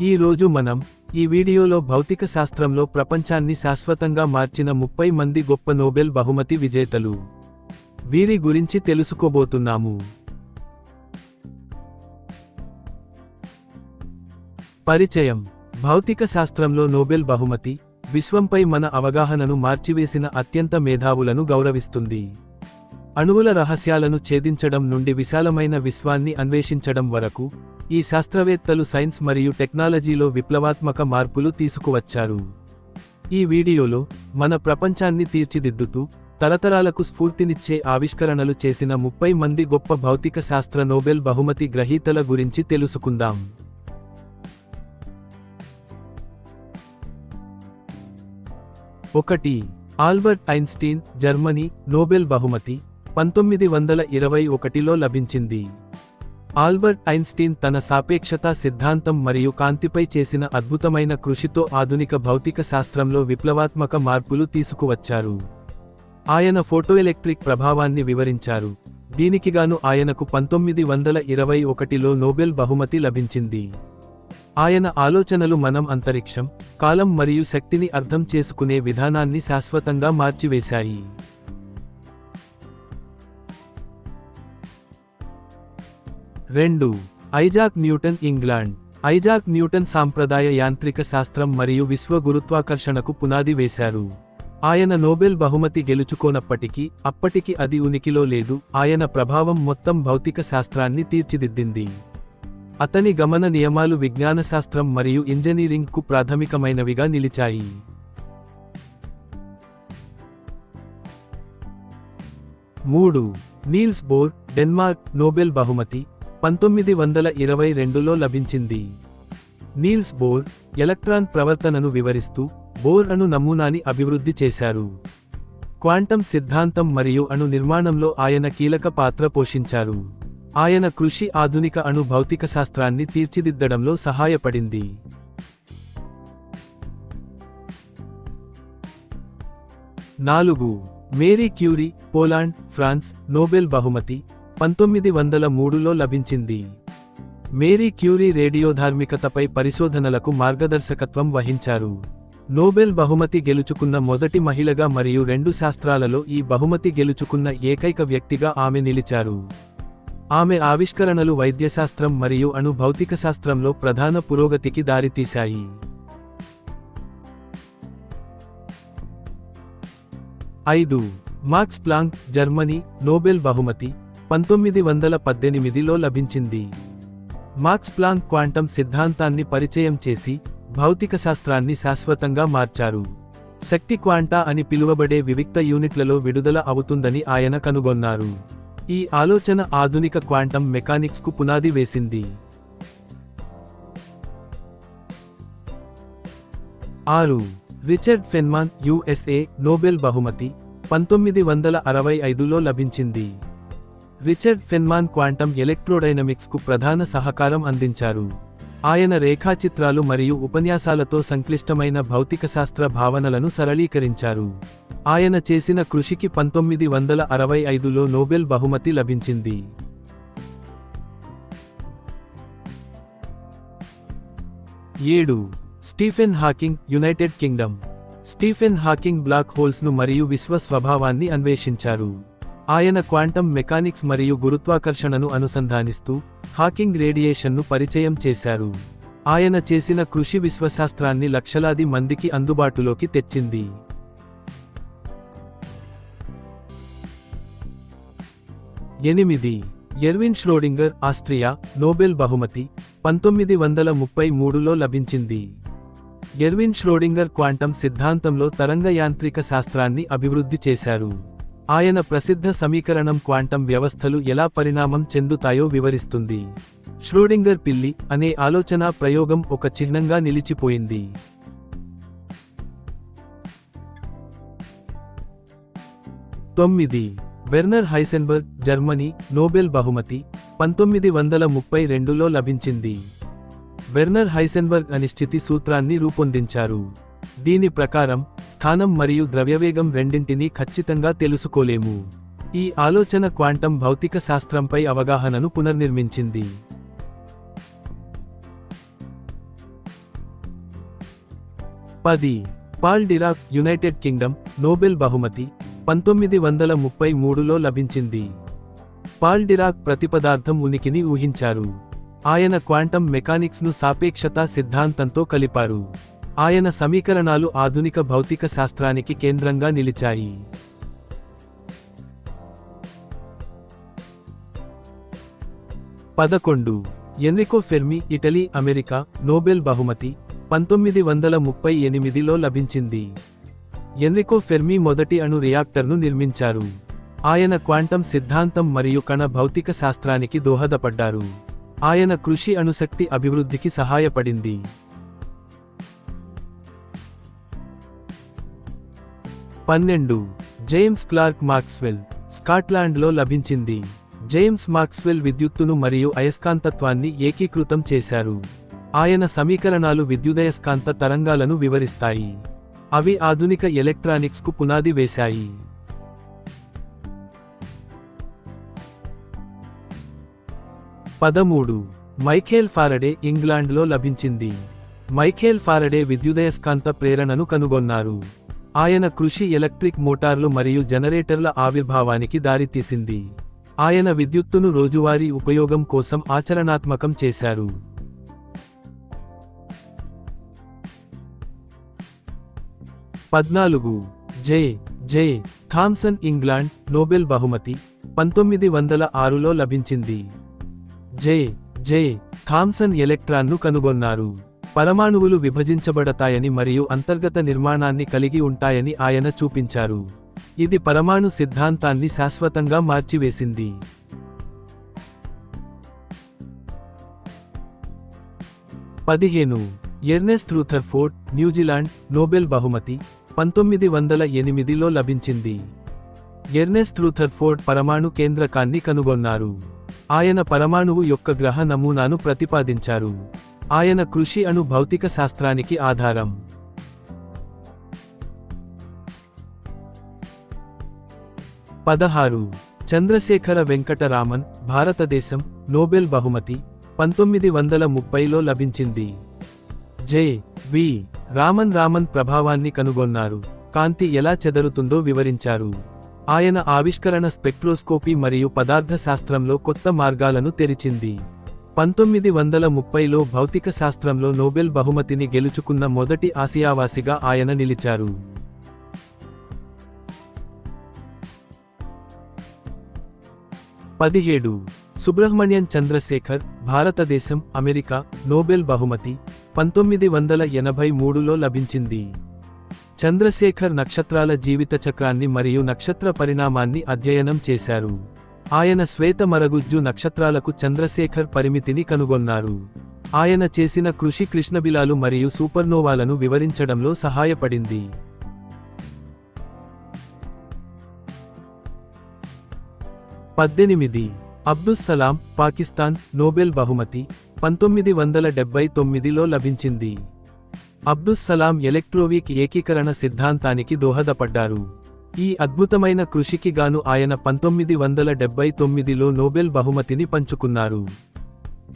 ఈ రోజు మనం ఈ వీడియోలో భౌతిక శాస్త్రంలో ప్రపంచాన్ని శాశ్వతంగా మార్చిన 30 మంది గొప్ప నోబెల్ బహుమతి విజేతలు వీరి గురించి తెలుసుకోబోతున్నాము. పరిచయం. భౌతిక శాస్త్రంలో నోబెల్ బహుమతి విశ్వంపై మన అవగాహనను మార్చివేసిన అత్యంత మేధావులను గౌరవిస్తుంది. అణువుల రహస్యాలను ఛేదించడం నుండి విశాలమైన విశ్వాన్ని అన్వేషించడం వరకు ఈ శాస్త్రవేత్తలు సైన్స్ మరియు టెక్నాలజీలో విప్లవాత్మక మార్పులు తీసుకువచ్చారు. ఈ వీడియోలో మన ప్రపంచాన్ని తీర్చిదిద్దుతూ తరతరాలకు స్ఫూర్తినిచ్చే ఆవిష్కరణలు చేసిన 30 మంది గొప్ప భౌతిక శాస్త్ర నోబెల్ బహుమతి గ్రహీతల గురించి తెలుసుకుందాం. 1. Albert Einstein, Germany. నోబెల్ బహుమతి 1921లో లభించింది. ఆల్బర్ట్ ఐన్స్టీన్ తన సాపేక్షతా సిద్ధాంతం మరియు కాంతిపై చేసిన అద్భుతమైన కృషితో ఆధునిక భౌతిక శాస్త్రంలో విప్లవాత్మక మార్పులు తీసుకువచ్చారు. ఆయన ఫోటోఎలెక్ట్రిక్ ప్రభావాన్ని వివరించారు. దీనికిగాను ఆయనకు 1921లో నోబెల్ బహుమతి లభించింది. ఆయన ఆలోచనలు మనం అంతరిక్షం, కాలం మరియు శక్తిని అర్థం చేసుకునే విధానాన్ని శాశ్వతంగా మార్చివేశాయి. 2. Isaac Newton, England. Isaac Newton సాంప్రదాయ యాంత్రిక శాస్త్రం మరియు విశ్వ గురుత్వాకర్షణకు పునాది వేశారు. ఆయన నోబెల్ బహుమతి గెలుచుకోనప్పటికీ అప్పటికి అది ఉనికిలో లేదు. ఆయన ప్రభావం మొత్తం భౌతిక శాస్త్రాన్ని తీర్చిదిద్దింది. అతని గమన నియమాలు విజ్ఞానశాస్త్రం మరియు ఇంజనీరింగ్కు ప్రాథమికమైనవిగా నిలిచాయి. 3. Niels bore, Denmark. నోబెల్ బహుమతి 1922లో లభించింది. నీల్స్ బోర్ ఎలక్ట్రాన్ ప్రవర్తనను వివరిస్తూ బోర్ అణు నమూనాని అభివృద్ధి చేశారు. క్వాంటం సిద్ధాంతం మరియు అణు నిర్మాణంలో ఆయన కీలక పాత్ర పోషించారు. ఆయన కృషి ఆధునిక అణు భౌతిక శాస్త్రాన్ని తీర్చిదిద్దడంలో సహాయపడింది. 4. Marie Curie, Poland, France. Nobel బహుమతి 1903లో లభించింది. మేరీ క్యూరీ రేడియోధార్మికతపై పరిశోధనలకు మార్గదర్శకత్వం వహించారు. నోబెల్ బహుమతి గెలుచుకున్న మొదటి మహిళగా మరియు 2 శాస్త్రాలలో ఈ బహుమతి గెలుచుకున్న ఏకైక వ్యక్తిగా ఆమె నిలిచారు. ఆమె ఆవిష్కరణలు వైద్యశాస్త్రం మరియు అణు భౌతిక శాస్త్రంలో ప్రధాన పురోగతికి దారితీశాయి. 5. Max Planck, Germany. నోబెల్ బహుమతి 1918లో లభించింది. మాక్స్ ప్లాంక్ క్వాంటం సిద్ధాంతాన్ని పరిచయం చేసి భౌతిక శాస్త్రాన్ని శాశ్వతంగా మార్చారు. శక్తి క్వాంటా అని పిలువబడే వివిక్త యూనిట్లలో విడుదల అవుతుందని ఆయన కనుగొన్నారు. ఈ ఆలోచన ఆధునిక క్వాంటం మెకానిక్స్కు పునాది వేసింది. 6. Richard ఫెన్మాన్, USA. నోబెల్ బహుమతి 1965లో లభించింది. రిచర్డ్ ఫెన్మాన్ క్వాంటం ఎలక్ట్రోడైనమిక్స్కు ప్రధాన సహకారం అందించారు. ఆయన రేఖాచిత్రాలు మరియు ఉపన్యాసాలతో సంక్లిష్టమైన భౌతికశాస్త్ర భావనలను సరళీకరించారు. ఆయన చేసిన కృషికి 1965లో నోబెల్ బహుమతి లభించింది. 7. Stephen Hawking, United Kingdom. Stephen Hawking black హోల్స్ను మరియు విశ్వ స్వభావాన్ని అన్వేషించారు. ఆయన క్వాంటం మెకానిక్స్ మరియు గురుత్వాకర్షణను అనుసంధానిస్తూ హాకింగ్ రేడియేషన్ను పరిచయం చేశారు. ఆయన చేసిన కృషి విశ్వశాస్త్రాన్ని లక్షలాది మందికి అందుబాటులోకి తెచ్చింది. 8. Erwin Schrodinger, Austria. నోబెల్ బహుమతి 1933లో లభించింది. ఎర్విన్ ష్రోడింగర్ క్వాంటం సిద్ధాంతంలో తరంగ యాంత్రిక శాస్త్రాన్ని అభివృద్ధి చేశారు. ఆయన ప్రసిద్ధ సమీకరణం క్వాంటం వ్యవస్థలు ఎలా పరిణామం చెందుతాయో వివరిస్తుంది. ష్రోడింగర్ పిల్లి అనే ఆలోచనా ప్రయోగం ఒక చిహ్నంగా నిలిచిపోయింది. 9. Werner Heisenberg, Germany. నోబెల్ బహుమతి 1932లో లభించింది. వెర్నర్ హైసెన్బర్గ్ అనిశ్చితి సూత్రాన్ని రూపొందించారు. దీని ప్రకారం స్థానం మరియు ద్రవ్యవేగం రెండింటినీ ఖచ్చితంగా తెలుసుకోలేము. ఈ ఆలోచన క్వాంటం భౌతిక శాస్త్రంపై అవగాహనను పునర్నిర్మించింది. 10. Paul Dirac, United Kingdom, Nobel బహుమతి 1933లో లభించింది. పాల్ డిరాక్ ప్రతిపదార్థం ఉనికిని ఊహించారు. ఆయన క్వాంటం మెకానిక్స్ను సాపేక్షతా సిద్ధాంతంతో కలిపారు. ఆయన సమీకరణాలు ఆధునిక భౌతిక శాస్త్రానికి కేంద్రంగా నిలిచాయి. 11. Enrico Fermi, Italy, America, Nobel బహుమతి 1938లో లభించింది. ఎన్రికో ఫెర్మి మొదటి అణు రియాక్టర్ను నిర్మించారు. ఆయన క్వాంటం సిద్ధాంతం మరియు కణ భౌతిక శాస్త్రానికి దోహదపడ్డారు. ఆయన కృషి అణుశక్తి అభివృద్ధికి సహాయపడింది. 12. జేమ్స్ క్లార్క్ మాక్స్వెల్, స్కాట్లాండ్లో లభించింది. జేమ్స్ మాక్స్వెల్ విద్యుత్తును మరియు అయస్కాంతత్వాన్ని ఏకీకృతం చేశారు. ఆయన సమీకరణాలు విద్యుదయస్కాంత తరంగాలను వివరిస్తాయి. అవి ఆధునిక ఎలక్ట్రానిక్స్కు పునాది వేశాయి. 13. మైఖేల్ ఫారడే, ఇంగ్లాండ్లో లభించింది. మైఖేల్ ఫారడే విద్యుదయస్కాంత ప్రేరణను కనుగొన్నారు. ఆయన కృషి ఎలక్ట్రిక్ మోటార్లు మరియు జనరేటర్ల ఆవిర్భావానికి దారితీసింది. ఆయన విద్యుత్తును రోజువారీ ఉపయోగం కోసం ఆచరణాత్మకం చేశారు. 14. జే థామ్సన్, ఇంగ్లాండ్, నోబెల్ బహుమతి 1906లో లభించింది. జే థామ్సన్ ఎలక్ట్రాన్ను కనుగొన్నారు. పరమాణువులు విభజించబడతాయని మరియు అంతర్గత నిర్మాణాన్ని కలిగి ఉంటాయని ఆయన చూపించారు. ఇది పరమాణు సిద్ధాంతాన్ని శాశ్వతంగా మార్చివేసింది. 15. ఎర్నెస్ట్ రూథర్ఫోర్డ్, న్యూజిలాండ్, నోబెల్ బహుమతి 1908లో లభించింది. ఎర్నెస్ట్ రూథర్ఫోర్డ్ పరమాణు కేంద్రకాన్ని కనుగొన్నారు. ఆయన పరమాణువు యొక్క గ్రహ నమూనాను ప్రతిపాదించారు. ఆయన కృషి అణు భౌతిక శాస్త్రానికి ఆధారం. 16. చంద్రశేఖర వెంకట రామన్, భారతదేశం, నోబెల్ బహుమతి 1930లో లభించింది. జె.వి. రామన్ ప్రభావాన్ని కనుగొన్నారు. కాంతి ఎలా చెదరుతుందో వివరించారు. ఆయన ఆవిష్కరణ స్పెక్ట్రోస్కోపీ మరియు పదార్థ శాస్త్రంలో కొత్త మార్గాలను తెరిచింది. 1930లో భౌతిక శాస్త్రంలో నోబెల్ బహుమతిని గెలుచుకున్న మొదటి ఆసియావాసిగా ఆయన నిలిచారు. 17. సుబ్రహ్మణ్యన్ చంద్రశేఖర్, భారతదేశం, అమెరికా, నోబెల్ బహుమతి 1983లో లభించింది. చంద్రశేఖర్ నక్షత్రాల జీవిత చక్రాన్ని మరియు నక్షత్ర పరిణామాన్ని అధ్యయనం చేశారు. ఆయన శ్వేత మరగుజ్జు నక్షత్రాలకు చంద్రశేఖర్ పరిమితిని కనుగొన్నారు. ఆయన చేసిన కృషి కృష్ణబిలాలు మరియు సూపర్నోవాలను వివరించడంలో సహాయపడింది. 18. అబ్దుస్ సలాం, పాకిస్తాన్, నోబెల్ బహుమతి 1979లో లభించింది. అబ్దుస్ సలాం ఎలక్ట్రోవీక్ ఏకీకరణ సిద్ధాంతానికి దోహదపడ్డారు. ఈ అద్భుతమైన కృషికి గాను ఆయన 1979లో నోబెల్ బహుమతిని పంచుకున్నారు.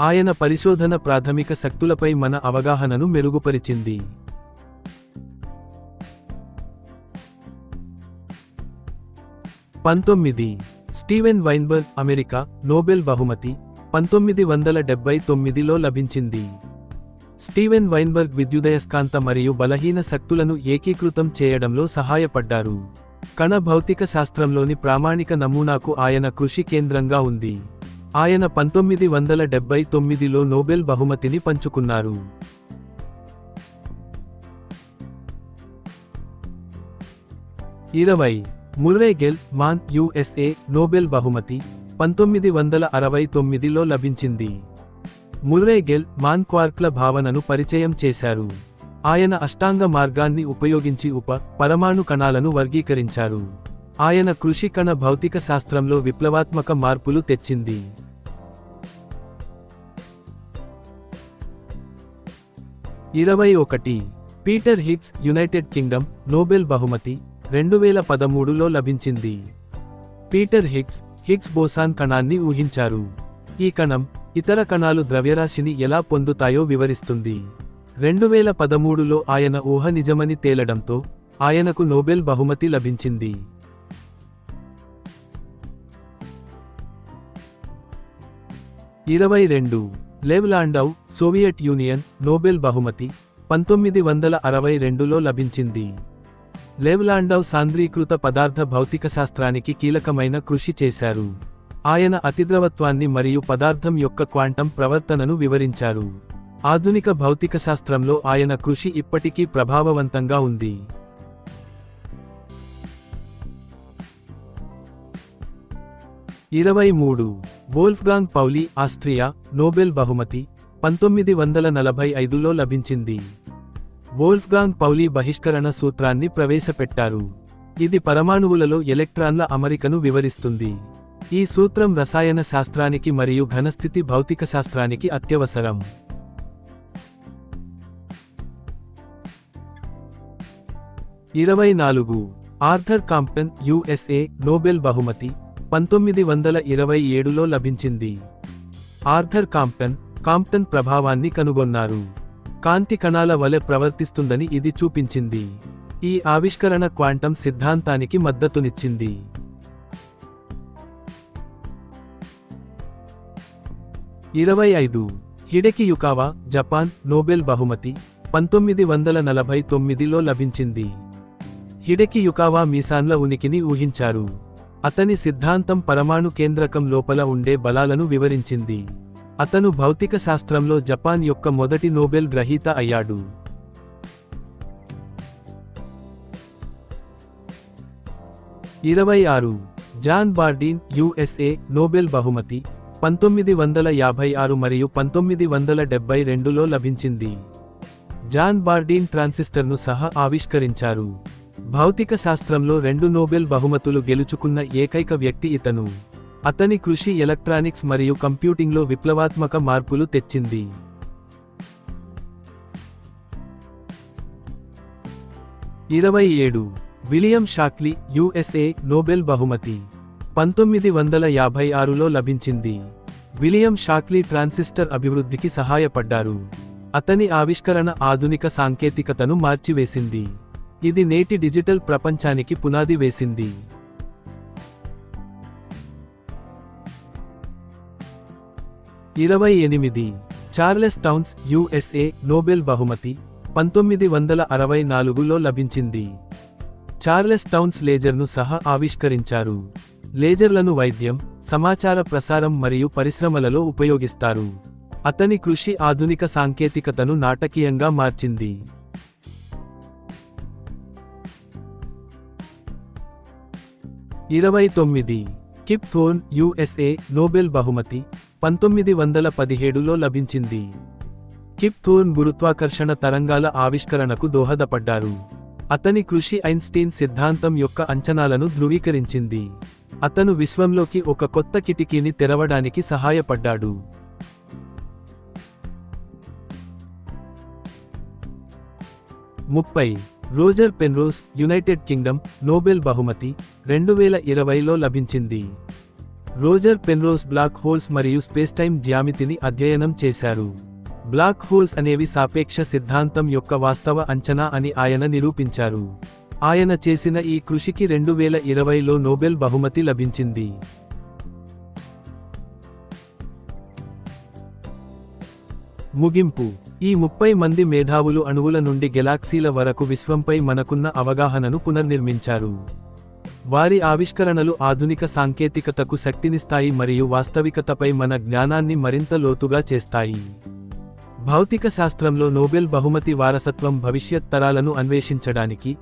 ఆయన పరిశోధన ప్రాథమిక శక్తులపై మన అవగాహనను మెరుగుపరిచింది. 19. స్టీవెన్ వైన్బర్గ్, అమెరికా, నోబెల్ బహుమతి 1979లో లభించింది. స్టీవెన్ వైన్బర్గ్ విద్యుదయస్కాంత మరియు బలహీన శక్తులను ఏకీకృతం చేయడంలో సహాయపడ్డారు. కణ భౌతిక శాస్త్రంలోని ప్రామాణిక నమూనాకు ఆయన కృషి కేంద్రంగా ఉంది. ఆయన 1979లో నోబెల్ బహుమతిని పంచుకున్నారు. 20. ముర్రే గెల్ మాన్, యుఎస్ఏ, నోబెల్ బహుమతి 1969లో లభించింది. ముర్రే గెల్ మాన్ క్వార్క్ల భావనను పరిచయం చేశారు. ఆయన అష్టాంగ మార్గాన్ని ఉపయోగించి పరమాణు కణాలను వర్గీకరించారు. ఆయన కృషి కణ భౌతిక శాస్త్రంలో విప్లవాత్మక మార్పులు తెచ్చింది. 21. Peter Higgs, United Kingdom, Nobel బహుమతి 2013లో లభించింది. పీటర్ హిగ్స్ బోసాన్ కణాన్ని ఊహించారు. ఈ కణం ఇతర కణాలు ద్రవ్యరాశిని ఎలా పొందుతాయో వివరిస్తుంది. 2013లో ఆయన ఊహ నిజమని తేలడంతో ఆయనకు నోబెల్ బహుమతి లభించింది. 22 లెవ్ లాండౌ, సోవియట్ యూనియన్, నోబెల్ బహుమతి 1962లో లభించింది. లెవ్ లాండౌ సాంద్రీకృత పదార్థ భౌతికశాస్త్రానికి కీలకమైన కృషి చేశారు. ఆయన అతిద్రవత్వాన్ని మరియు పదార్థం యొక్క క్వాంటం ప్రవర్తనను వివరించారు. ఆధునిక భౌతికశాస్త్రంలో ఆయన కృషి ఇప్పటికీ ప్రభావవంతంగా ఉంది. 23 వోల్ఫ్గాంగ్ పౌలి, ఆస్ట్రియా, నోబెల్ బహుమతి 1945లో లభించింది. వోల్ఫ్గాంగ్ పౌలి బహిష్కరణ సూత్రాన్ని ప్రవేశపెట్టారు. ఇది పరమాణువులలో ఎలక్ట్రాన్ల అమరికను వివరిస్తుంది. ఈ సూత్రం రసాయన శాస్త్రానికి మరియు ఘనస్థితి భౌతిక శాస్త్రానికి అత్యవసరం. 24 ఆర్థర్ కాంప్టన్, యుఎస్ఏ, నోబెల్ బహుమతి 1927లో లభించింది. ఆర్థర్ కాంప్టన్ ప్రభావాన్ని కనుగొన్నారు. కాంతి కణాల వలె ప్రవర్తిస్తుందని ఇది చూపించింది. ఈ ఆవిష్కరణ క్వాంటం సిద్ధాంతానికి మద్దతునిచ్చింది. 25 హిడెకి యుకావా, జపాన్, నోబెల్ బహుమతి 1949లో లభించింది. హిడెకి యుకావా మీసాన్ల ఉనికిని ఊహించారు. అతని సిద్ధాంతం పరమాణు కేంద్రకం లోపల ఉండే బలాలను వివరించింది. అతను భౌతిక శాస్త్రంలో జపాన్ యొక్క మొదటి నోబెల్ గ్రహీత అయ్యాడు. 26 జాన్ బార్డీన్, యుఎస్ఏ, నోబెల్ బహుమతి 1956 మరియు 1972లో లభించింది. జాన్ బార్డీన్ ట్రాన్సిస్టర్ను సహా ఆవిష్కరించారు. భౌతిక శాస్త్రంలో 2 నోబెల్ బహుమతులు గెలుచుకున్న ఏకైక వ్యక్తి ఇతను. అతని కృషి ఎలక్ట్రానిక్స్ మరియు కంప్యూటింగ్లో విప్లవాత్మక మార్పులు తెచ్చింది. 27 విలియం షాక్లీ, యుఎస్ఏ, నోబెల్ బహుమతి 1956లో లభించింది. విలియం షాక్లీ ట్రాన్సిస్టర్ అభివృద్ధికి సహాయపడ్డారు. అతని ఆవిష్కరణ ఆధునిక సాంకేతికతను మార్చివేసింది. ఇది నేటి డిజిటల్ ప్రపంచానికి పునాది వేసింది. 28 చార్లెస్ టౌన్స్, యుఎస్ఏ, నోబెల్ బహుమతి 1964లో లభించింది. చార్లెస్ టౌన్స్ లేజర్ను సహా ఆవిష్కరించారు. లేజర్లను వైద్యం, సమాచార ప్రసారం మరియు పరిశ్రమలలో ఉపయోగిస్తారు. అతని కృషి ఆధునిక సాంకేతికతను నాటకీయంగా మార్చింది. 29 కిప్ థోర్న్, యుఎస్ఏ, నోబెల్ బహుమతి 1917లో లభించింది. కిప్ థోర్న్ గురుత్వాకర్షణ తరంగాల ఆవిష్కరణకు దోహదపడ్డారు. అతని కృషి ఐన్స్టీన్ సిద్ధాంతం యొక్క అంచనాలను ధృవీకరించింది. అతను విశ్వంలోకి ఒక కొత్త కిటికీని తెరవడానికి సహాయపడ్డాడు. 30 Roger Penrose, United Kingdom, Nobel బహుమతి 2020లో లభించింది. రోజర్ పెన్రోస్ బ్లాక్ హోల్స్ మరియు స్పేస్టైమ్ జ్యామితిని అధ్యయనం చేశారు. బ్లాక్ హోల్స్ అనేవి సాపేక్ష సిద్ధాంతం యొక్క వాస్తవ అంచనా అని ఆయన నిరూపించారు. ఆయన చేసిన ఈ కృషికి 2020లో నోబెల్ బహుమతి లభించింది. ముగింపు. ఈ 30 మంది మేధావులు అణువుల నుండి గెలాక్సీల వరకు విశ్వంపై మనకున్న అవగాహనను పునర్నిర్మించారు. వారి ఆవిష్కరణలు ఆధునిక సాంకేతికతకు శక్తినిస్తాయి మరియు వాస్తవికతపై మన జ్ఞానాన్ని మరింత లోతుగా చేస్తాయి. భౌతిక శాస్త్రంలో నోబెల్ బహుమతి వారసత్వం భవిష్యత్ తరాలను అన్వేషించడానికి,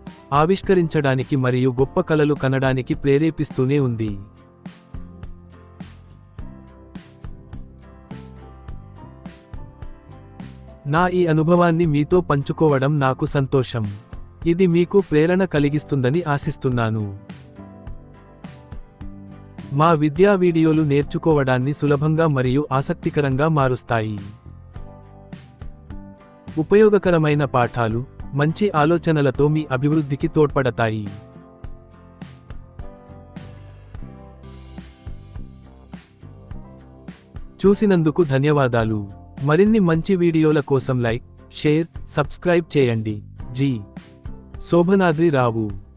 ఆవిష్కరించడానికి మరియు గొప్ప కలలు కనడానికి ప్రేరేపిస్తూనే ఉంది. నా ఈ అనుభవాన్ని మీతో పంచుకోవడం నాకు సంతోషం. ఇది మీకు ప్రేరణ కలిగిస్తుందని ఆశిస్తున్నాను. మా విద్యా వీడియోలు నేర్చుకోవడాన్ని సులభంగా మరియు ఆసక్తికరంగా మారుస్తాయి. ఉపయోగకరమైన పాఠాలు, మంచి ఆలోచనలతో మీ అభివృద్ధికి తోడ్పడతాయి. చూసినందుకు ధన్యవాదాలు. మరిన్ని మంచి వీడియోల కోసం లైక్, షేర్, సబ్స్క్రైబ్ చేయండి. జి. శోభనాద్రి రావు.